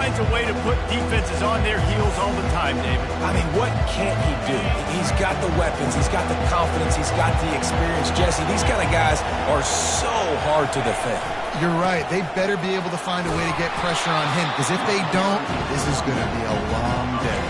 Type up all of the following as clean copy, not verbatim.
finds a way to put defenses on their heels all the time, David. I mean, what can't he do? He's got the weapons, he's got the confidence, he's got the experience. Jesse, these kind of guys are so hard to defend. You're right. They better be able to find a way to get pressure on him, because if they don't, this is going to be a long day.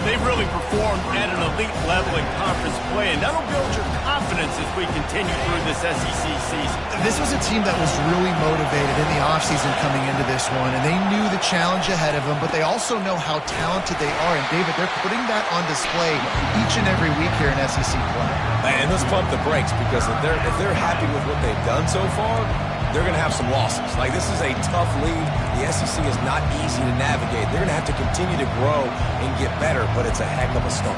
They've really performed at an elite level in conference play, and that'll build your confidence as we continue through this SEC season. This was a team that was really motivated in the offseason coming into this one, and they knew the challenge ahead of them, but they also know how talented they are. And, David, they're putting that on display each and every week here in SEC play. And let's pump the brakes, because if they're happy with what they've done so far, they're going to have some losses. Like, this is a tough league. The SEC is not easy to navigate. They're going to have to continue to grow and get better, but it's a heck of a start.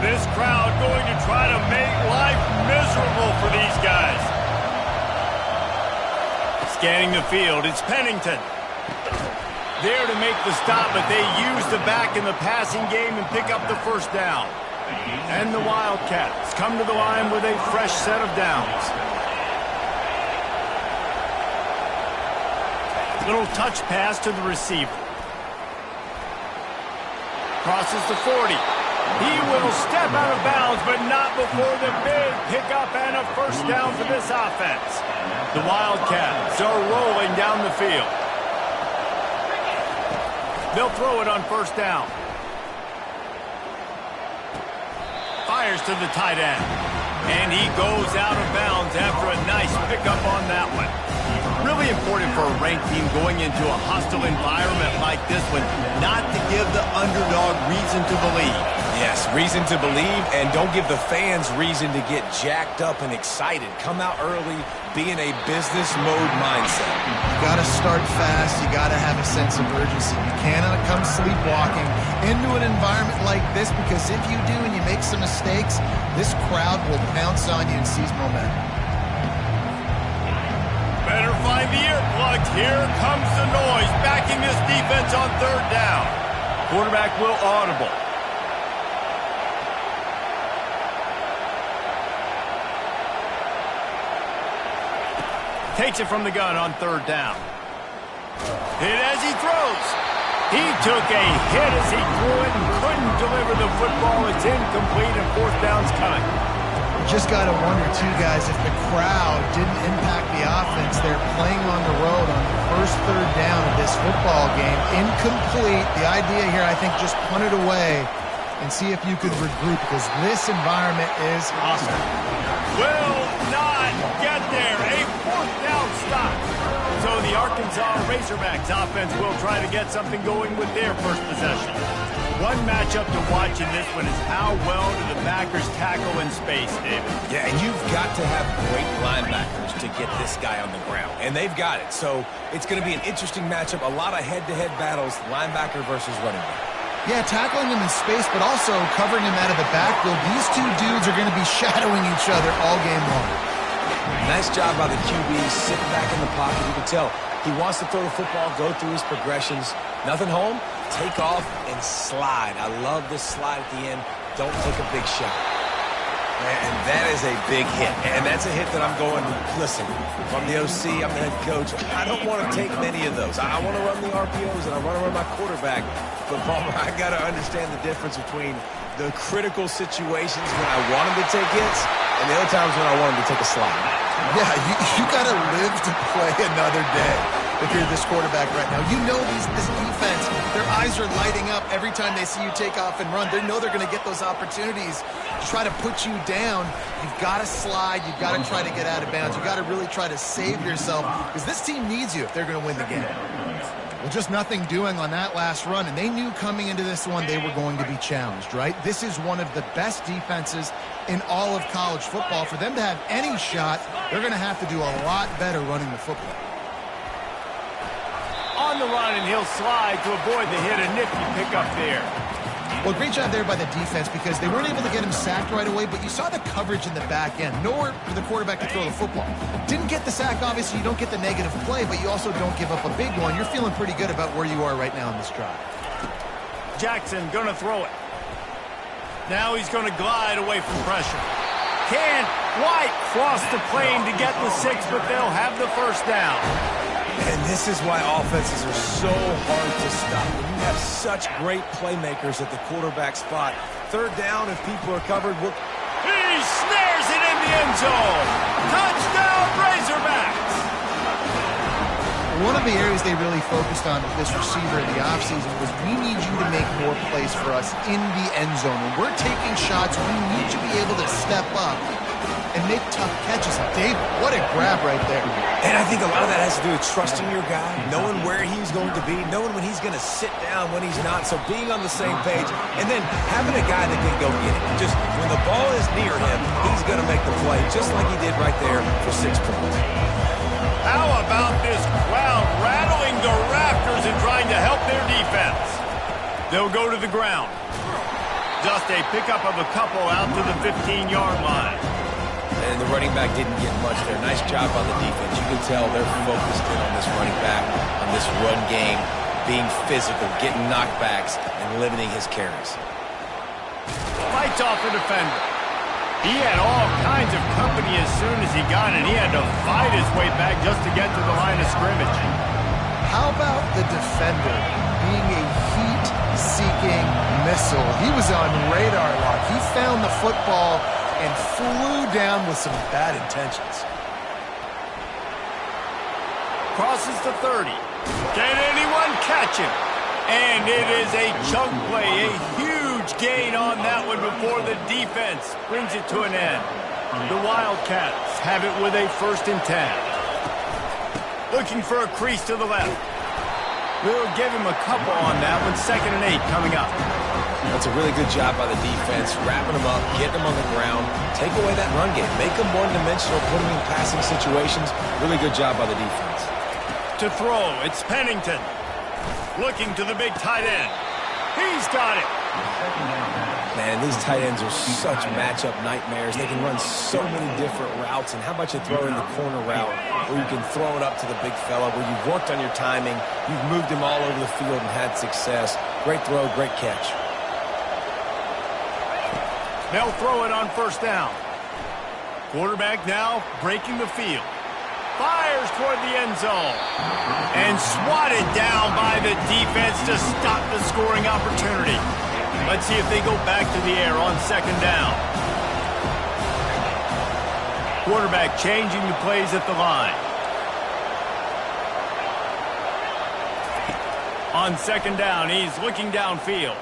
This crowd going to try to make life miserable for these guys. Scanning the field, it's Pennington. There to make the stop, but they use the back in the passing game and pick up the first down. And the Wildcats come to the line with a fresh set of downs. Little touch pass to the receiver. Crosses the 40. He will step out of bounds, but not before the big pickup and a first down for this offense. The Wildcats are rolling down the field. They'll throw it on first down. Fires to the tight end. And he goes out of bounds after a nice pickup on that one. Really important for a ranked team going into a hostile environment like this one, not to give the underdog reason to believe. Yes, reason to believe, and don't give the fans reason to get jacked up and excited. Come out early, be in a business mode mindset. You got to start fast. You got to have a sense of urgency. You cannot come sleepwalking into an environment like this, because if you do and you make some mistakes, this crowd will pounce on you and seize momentum. Better find the earplugs. Here comes the noise, backing this defense on third down. Quarterback will audible. Takes it from the gun on third down. Hit as he throws. He took a hit as he threw it and couldn't deliver the football. It's incomplete and fourth down's coming. Just got to wonder, too, guys, if the crowd didn't impact the offense. They're playing on the road on the first third down of this football game. Incomplete. The idea here, I think, just punt it away and see if you could regroup, because this environment is hostile. Will not get there. A fourth down stop. So the Arkansas Razorbacks offense will try to get something going with their first possession. One matchup to watch in this one is how well do the backers tackle in space, David. Yeah, and you've got to have great linebackers to get this guy on the ground, and they've got it. So it's going to be an interesting matchup, a lot of head-to-head battles, linebacker versus running back. Yeah, tackling him in space, but also covering him out of the backfield. These two dudes are going to be shadowing each other all game long. Nice job by the QB, sitting back in the pocket. You can tell he wants to throw the football, go through his progressions. Nothing home, take off and slide. I love this slide at the end. Don't take a big shot. And that is a big hit. And that's a hit that I'm going, listen, from the OC, I'm the head coach. I don't want to take many of those. I want to run the RPOs and I want to run my quarterback. But, Palmer, I got to understand the difference between the critical situations when I want him to take hits and the other times when I want him to take a slide. Yeah, you got to live to play another day if you're this quarterback right now. You know this defense, their eyes are lighting up every time they see you take off and run. They know they're going to get those opportunities to try to put you down. You've got to slide. You've got to try to get out of bounds. You've got to really try to save yourself, because this team needs you if they're going to win the game. Well, just nothing doing on that last run, and they knew coming into this one they were going to be challenged, right? This is one of the best defenses in all of college football. For them to have any shot, they're going to have to do a lot better running the football. On the run, and he'll slide to avoid the hit. A nifty pickup there. Well, great job there by the defense, because they weren't able to get him sacked right away, but you saw the coverage in the back end. Nowhere for the quarterback to throw the football. Didn't get the sack, obviously. You don't get the negative play, but you also don't give up a big one. You're feeling pretty good about where you are right now in this drive. Jackson going to throw it. Now he's going to glide away from pressure. Can't White crossed the plane to get the 6, but they'll have the first down. And this is why offenses are so hard to stop. When you have such great playmakers at the quarterback spot. Third down, if people are covered, He snares it in the end zone. Touchdown, Razorbacks. One of the areas they really focused on with this receiver in the offseason was we need you to make more plays for us in the end zone. When we're taking shots, we need to be able to step up and make tough catches. Dave, what a grab right there. And I think a lot of that has to do with trusting your guy, knowing where he's going to be, knowing when he's going to sit down, when he's not. So being on the same page, and then having a guy that can go get it. Just when the ball is near him, he's going to make the play, just like he did right there for 6 points. How about this crowd rattling the rafters and trying to help their defense? They'll go to the ground. Just a pickup of a couple out to the 15-yard line. And the running back didn't get much there. Nice job on the defense. You can tell they're focused in on this running back, on this run game, being physical, getting knockbacks, and limiting his carries. Fights off a defender. He had all kinds of company as soon as he got it. He had to fight his way back just to get to the line of scrimmage. How about the defender being a heat-seeking missile? He was on radar lock. He found the football and flew down with some bad intentions. Crosses the 30. Can anyone catch him? And it is a chunk play, a huge gain on that one before the defense brings it to an end. The Wildcats have it with a 1st and 10. Looking for a crease to the left. We'll give him a couple on that one. 2nd and 8 coming up. That's a really good job by the defense, wrapping them up, getting them on the ground, take away that run game, make them one-dimensional, put them in passing situations. Really good job by the defense. To throw, it's Pennington. Looking to the big tight end. He's got it. Man, these tight ends are such matchup nightmares. They can run so many different routes. And how about you throw in the corner route where you can throw it up to the big fella, where you've worked on your timing, you've moved him all over the field and had success. Great throw, great catch. They'll throw it on 1st down. Quarterback now breaking the field. Fires toward the end zone. And swatted down by the defense to stop the scoring opportunity. Let's see if they go back to the air on 2nd down. Quarterback changing the plays at the line. On 2nd down, he's looking downfield.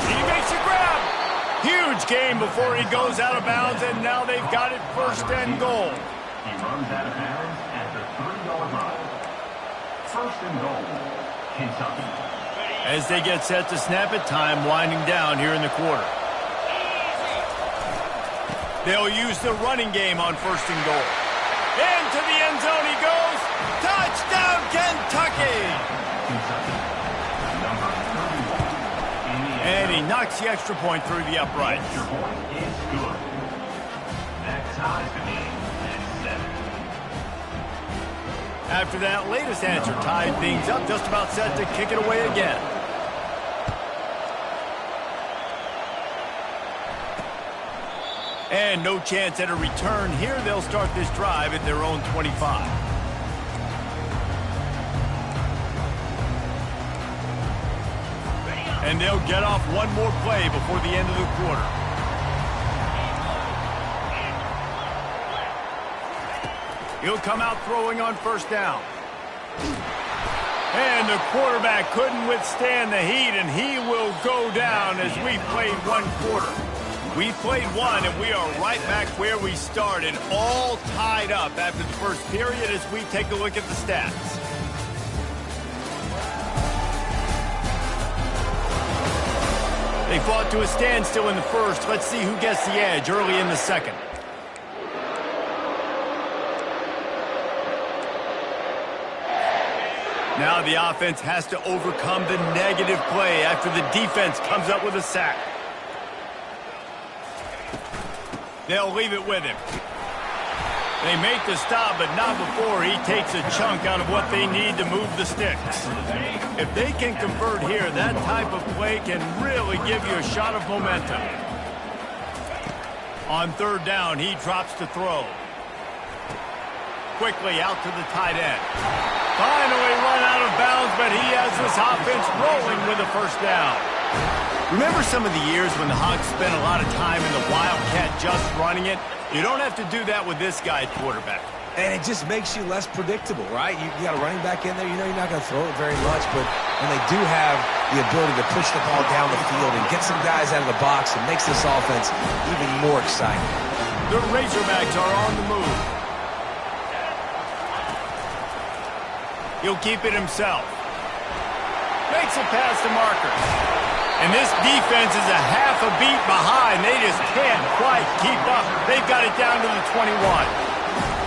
He makes a grab. Huge gain before he goes out of bounds, and now they've got it 1st and goal. He runs out of bounds at the 3-yard line. 1st and goal, Kentucky. As they get set to snap it, time winding down here in the quarter. They'll use the running game on 1st and goal. Into the end zone he goes. Touchdown, Kentucky! Number 31. And he knocks the extra point through the upright. Extra point is good. That ties the game at 7. After that latest answer tied things up, just about set to kick it away again. And no chance at a return here. They'll start this drive at their own 25. And they'll get off one more play before the end of the quarter. He'll come out throwing on 1st down. And the quarterback couldn't withstand the heat, and he will go down as we played 1 quarter. We played 1, and we are right back where we started, all tied up after the 1st period as we take a look at the stats. They fought to a standstill in the 1st. Let's see who gets the edge early in the 2nd. Now the offense has to overcome the negative play after the defense comes up with a sack. They'll leave it with him. They make the stop, but not before he takes a chunk out of what they need to move the sticks. If they can convert here, that type of play can really give you a shot of momentum. On third down, he drops to throw. Quickly out to the tight end. Finally run out of bounds, but he has this offense rolling with a first down. Remember some of the years when the Hogs spent a lot of time in the Wildcat just running it? You don't have to do that with this guy at quarterback. And it just makes you less predictable, right? You got a running back in there, you know you're not going to throw it very much, but when they do have the ability to push the ball down the field and get some guys out of the box, it makes this offense even more exciting. The Razorbacks are on the move. He'll keep it himself. Makes a pass to Marker. And this defense is a half a beat behind. They just can't quite keep up. They've got it down to the 21.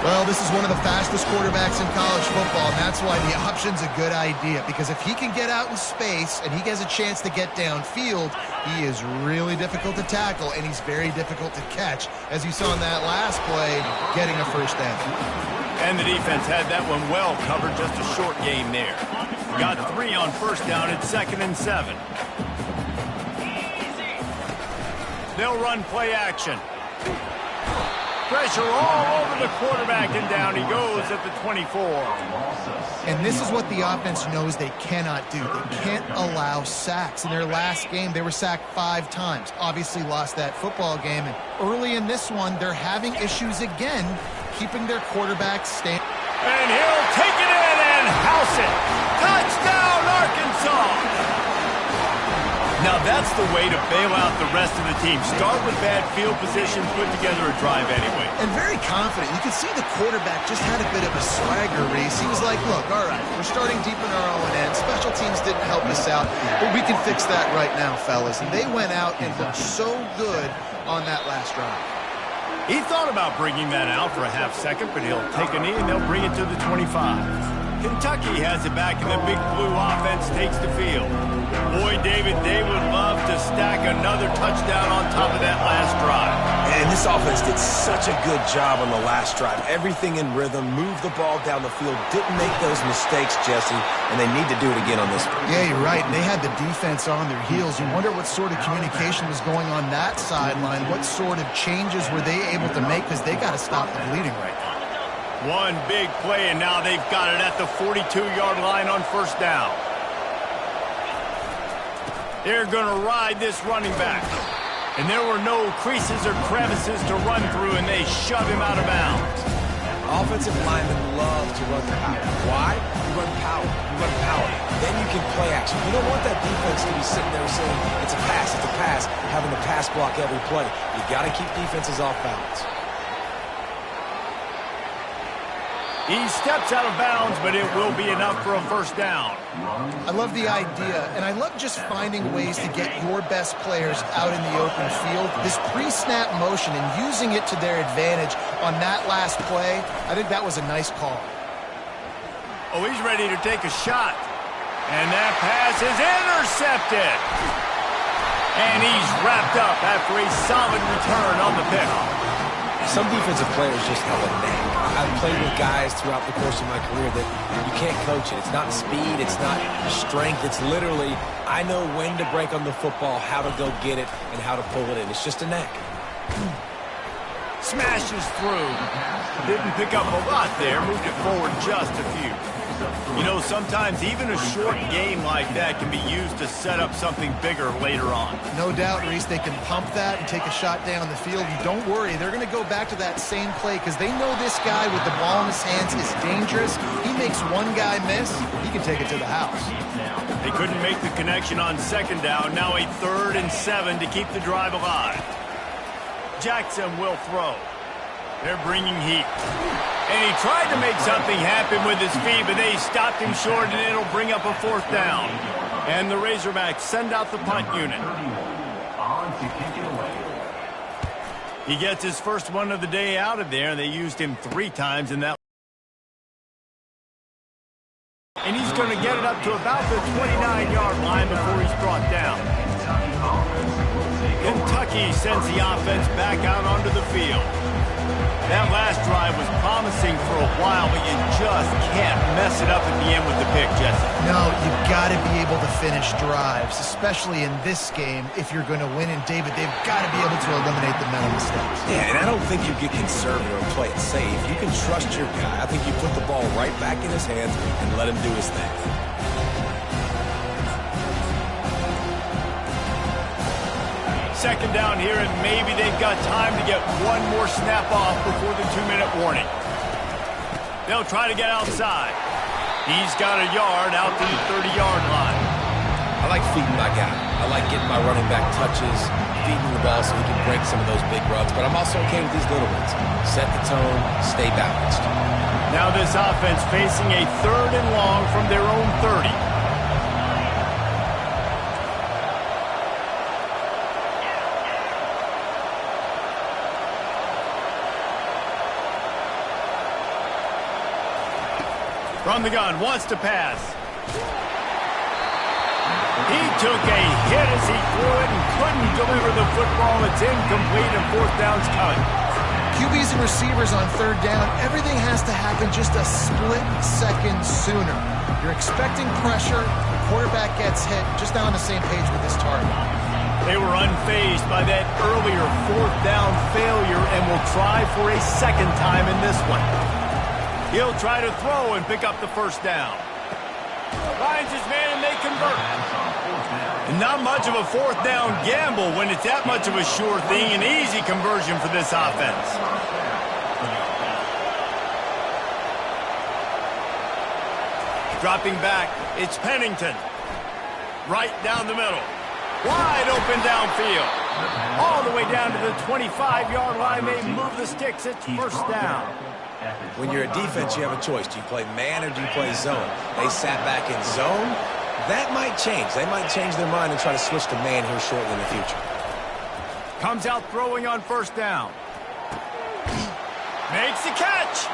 Well, this is one of the fastest quarterbacks in college football, and that's why the option's a good idea. Because if he can get out in space and he has a chance to get downfield, he is really difficult to tackle, and he's very difficult to catch. As you saw in that last play, getting a first down. And the defense had that one well covered, just a short game there. Got 3 on first down at 2nd and 7. They'll run play action. Pressure all over the quarterback, and down he goes at the 24. And this is what the offense knows they cannot do. They can't allow sacks. In their last game, they were sacked 5 times. Obviously lost that football game. And early in this one, they're having issues again, keeping their quarterback standing. And he'll take it in and house it. Touchdown, Arkansas! Now that's the way to bail out the rest of the team. Start with bad field position, put together a drive anyway. And very confident. You could see the quarterback just had a bit of a swagger, Reese. He was like, look, all right, we're starting deep in our own end. Special teams didn't help us out, but we can fix that right now, fellas. And they went out and looked so good on that last drive. He thought about bringing that out for a half second, but he'll take a knee and they'll bring it to the 25. Kentucky has it back, and the Big Blue offense takes the field. Boy, David, they would love to stack another touchdown on top of that last drive. And this offense did such a good job on the last drive. Everything in rhythm, moved the ball down the field, didn't make those mistakes, Jesse, and they need to do it again on this one. Yeah, you're right. They had the defense on their heels. You wonder what sort of communication was going on that sideline. What sort of changes were they able to make, because they got to stop the bleeding right now. One big play, and now they've got it at the 42-yard line on first down. They're going to ride this running back. And there were no creases or crevices to run through, and they shove him out of bounds. Offensive linemen love to run power. Why? You run power. You run power. Then you can play action. You don't want that defense to be sitting there saying, it's a pass, having to pass block every play. You got to keep defenses off balance. He steps out of bounds, but it will be enough for a first down. I love the idea, and I love just finding ways to get your best players out in the open field. This pre-snap motion and using it to their advantage on that last play, I think that was a nice call. Oh, he's ready to take a shot. And that pass is intercepted. And he's wrapped up after a solid return on the pick. Some defensive players just have a knack. I've played with guys throughout the course of my career that you can't coach it. It's not speed, it's not strength. It's literally, I know when to break on the football, how to go get it, and how to pull it in. It's just a knack. Smashes through. Didn't pick up a lot there. Moved it forward just a few. You know, sometimes even a short game like that can be used to set up something bigger later on. No doubt, Reese, they can pump that and take a shot down the field. You don't worry, they're going to go back to that same play because they know this guy with the ball in his hands is dangerous. He makes one guy miss, he can take it to the house. They couldn't make the connection on second down. Now a 3rd and 7 to keep the drive alive. Jackson will throw. They're bringing heat. And he tried to make something happen with his feet, but they stopped him short, and it'll bring up a 4th down. And the Razorbacks send out the punt unit. He gets his first one of the day out of there, and they used him 3 times in that. And he's going to get it up to about the 29-yard line before he's brought down. Kentucky sends the offense back out onto the field. That last drive was promising for a while, but you just can't mess it up at the end with the pick, Jesse. No, you've got to be able to finish drives, especially in this game if you're going to win. And David, they've got to be able to eliminate the mental mistakes. Yeah, and I don't think you get conservative and play it safe. You can trust your guy. I think you put the ball right back in his hands and let him do his thing. Second down here, and maybe they've got time to get one more snap off before the 2-minute warning. They'll try to get outside. He's got a yard out to the 30-yard line. I like feeding my guy. I like getting my running back touches, feeding the ball so he can break some of those big runs, but I'm also okay with these little ones. Set the tone, stay balanced. Now this offense facing a 3rd and long from their own 30. From the gun, wants to pass. He took a hit as he threw it and couldn't deliver the football. It's incomplete and 4th down's coming. QBs and receivers on 3rd down, everything has to happen just a split second sooner. You're expecting pressure, the quarterback gets hit, just not on the same page with his target. They were unfazed by that earlier 4th down failure and will try for a second time in this one. He'll try to throw and pick up the 1st down. Finds his man and they convert. And not much of a 4th down gamble when it's that much of a sure thing. An easy conversion for this offense. Dropping back, it's Pennington. Right down the middle. Wide open downfield. All the way down to the 25-yard line. They move the sticks. It's 1st down. When you're a defense, you have a choice. Do you play man or do you play zone? They sat back in zone. That might change. They might change their mind and try to switch to man here shortly in the future. Comes out throwing on 1st down. Makes the catch.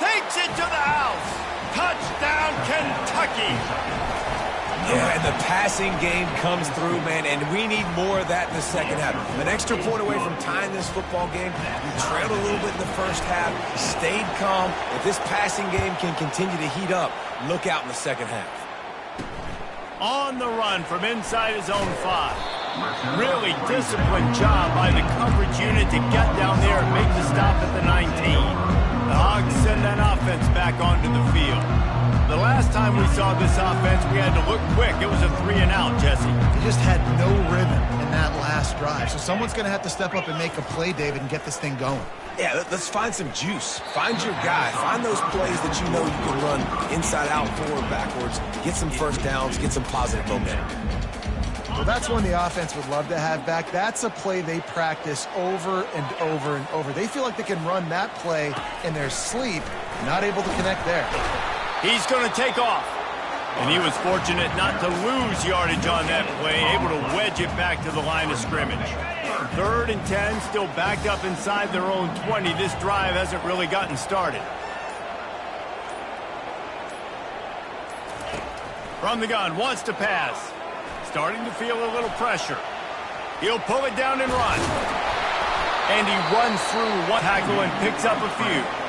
Takes it to the house. Touchdown, Kentucky. Yeah, and the passing game comes through, man, and we need more of that in the second half. An extra point away from tying this football game. You trailed a little bit in the first half, stayed calm. If this passing game can continue to heat up, look out in the second half. On the run from inside his own 5. Really disciplined job by the coverage unit to get down there and make the stop at the 19. The Hogs send that offense back onto the field. The last time we saw this offense, we had to look quick. It was a 3-and-out, Jesse. He just had no rhythm in that last drive. So someone's going to have to step up and make a play, David, and get this thing going. Yeah, let's find some juice. Find your guy. Find those plays that you know you can run inside out, forward, backwards. Get some 1st downs. Get some positive momentum. Well, that's one the offense would love to have back. That's a play they practice over and over and over. They feel like they can run that play in their sleep, not able to connect there. He's going to take off. And he was fortunate not to lose yardage on that play, able to wedge it back to the line of scrimmage. 3rd and 10, still backed up inside their own 20. This drive hasn't really gotten started. From the gun, wants to pass. Starting to feel a little pressure. He'll pull it down and run. And he runs through one tackle and picks up a few.